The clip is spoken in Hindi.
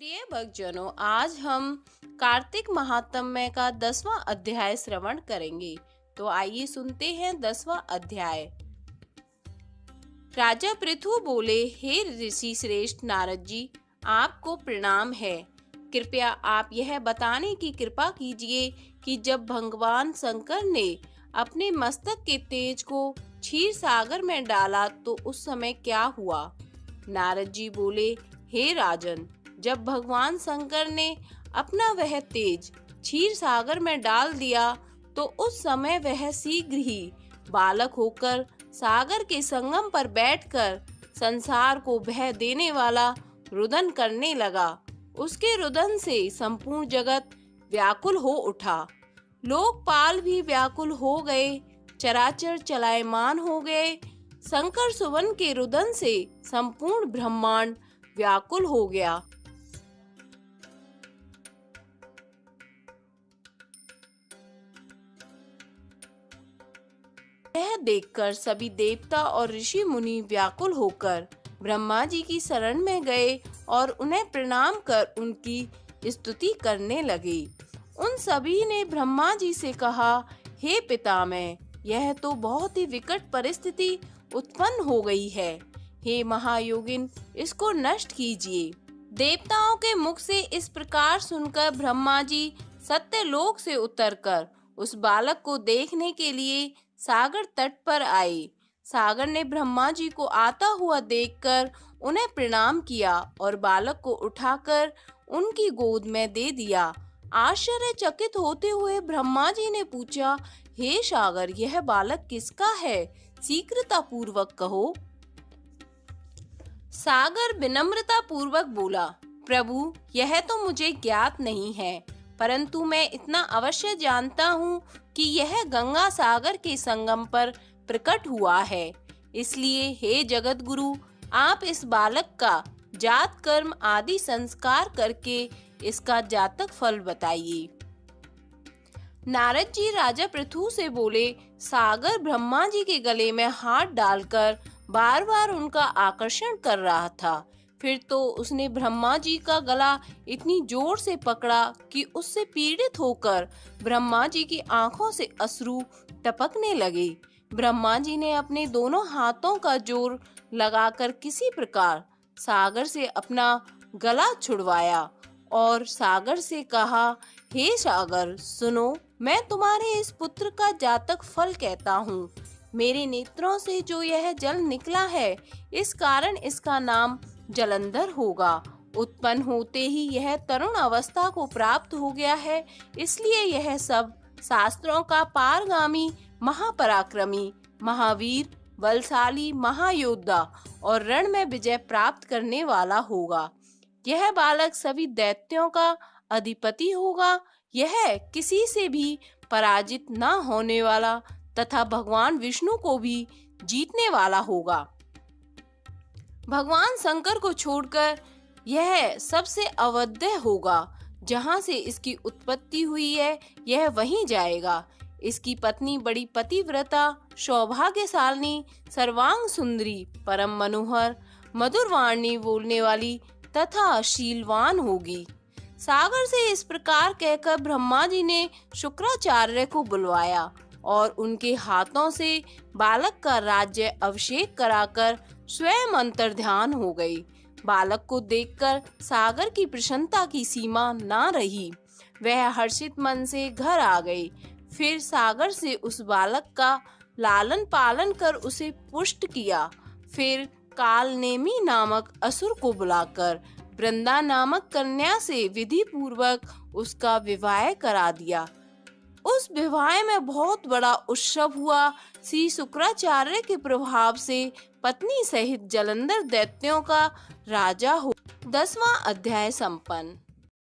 प्रिय भक्तजनों, आज हम कार्तिक महात्म्य का 10वां अध्याय श्रवण करेंगे। तो आइए सुनते हैं 10वां अध्याय। राजा पृथु बोले, हे ऋषि श्रेष्ठ नारद जी, आपको प्रणाम है। कृपया आप यह बताने की कृपा कीजिए कि जब भगवान शंकर ने अपने मस्तक के तेज को क्षीर सागर में डाला तो उस समय क्या हुआ। नारद जी बोले, हे राजन, जब भगवान शंकर ने अपना वह तेज क्षीर सागर में डाल दिया तो उस समय वह शीघ्र ही बालक होकर सागर के संगम पर बैठकर संसार को बह देने वाला रुदन करने लगा। उसके रुदन से संपूर्ण जगत व्याकुल हो उठा, लोकपाल भी व्याकुल हो गए, चराचर चलायमान हो गए। शंकर सुवन के रुदन से संपूर्ण ब्रह्मांड व्याकुल हो गया। यह देखकर सभी देवता और ऋषि मुनि व्याकुल होकर ब्रह्मा जी की शरण में गए और उन्हें प्रणाम कर उनकी स्तुति करने लगे। उन सभी ने ब्रह्मा जी से कहा, हे पितामह, यह तो बहुत ही विकट परिस्थिति उत्पन्न हो गई है। हे महायोगिन, इसको नष्ट कीजिए। देवताओं के मुख से इस प्रकार सुनकर ब्रह्मा जी सत्यलोक से उतरकर उस बालक को देखने के लिए सागर तट पर आए। सागर ने ब्रह्मा जी को आता हुआ देखकर उन्हें प्रणाम किया और बालक को उठाकर उनकी गोद में दे दिया। आश्चर्यचकित होते हुए ब्रह्मा जी ने पूछा, हे सागर, यह बालक किसका है? शीघ्रता पूर्वक कहो। सागर विनम्रता पूर्वक बोला, प्रभु, यह तो मुझे ज्ञात नहीं है, परंतु मैं इतना अवश्य जानता हूँ कि यह गंगा सागर के संगम पर प्रकट हुआ है। इसलिए हे जगत गुरु, आप इस बालक का जात कर्म आदि संस्कार करके इसका जातक फल बताइए। नारद जी राजा पृथु से बोले, सागर ब्रह्मा जी के गले में हाथ डालकर बार बार उनका आकर्षण कर रहा था। फिर तो उसने ब्रह्मा जी का गला इतनी जोर से पकड़ा कि उससे पीड़ित होकर ब्रह्मा जी की आंखों से अश्रु टपकने लगे। ब्रह्मा जी ने अपने दोनों हाथों का जोर लगाकर किसी प्रकार सागर से अपना गला छुड़वाया और सागर से कहा, हे सागर, सुनो, मैं तुम्हारे इस पुत्र का जातक फल कहता हूँ। मेरे नेत्रों से जो यह जल निकला है, इस कारण इसका नाम जलंधर होगा। उत्पन्न होते ही यह तरुण अवस्था को प्राप्त हो गया है, इसलिए यह सब शास्त्रों का पारगामी, महापराक्रमी, महावीर, बलशाली, महायोद्धा और रण में विजय प्राप्त करने वाला होगा। यह बालक सभी दैत्यों का अधिपति होगा। यह किसी से भी पराजित न होने वाला तथा भगवान विष्णु को भी जीतने वाला होगा। भगवान शंकर को छोड़कर यह सबसे अवध्य होगा। जहाँ से इसकी उत्पत्ति हुई है, यह वहीं जाएगा। इसकी पत्नी बड़ी पतिव्रता, सौभाग्यशालिनी, सर्वांग सुंदरी, परम मनोहर, मधुर वाणी बोलने वाली तथा शीलवान होगी। सागर से इस प्रकार कहकर ब्रह्मा जी ने शुक्राचार्य को बुलवाया और उनके हाथों से बालक का राज्य अभिषेक कराकर स्वयं अंतर्ध्यान हो गई। बालक को देखकर सागर की प्रसन्नता की सीमा ना रही। वह हर्षित मन से घर आ गई। फिर सागर से उस बालक का लालन पालन कर उसे पुष्ट किया। फिर कालनेमी नामक असुर को बुलाकर वृंदा नामक कन्या से विधि पूर्वक उसका विवाह करा दिया। उस विवाह में बहुत बड़ा उत्सव हुआ। श्री शुक्राचार्य के प्रभाव से पत्नी सहित जलंधर दैत्यों का राजा हो। 10वां अध्याय संपन्न।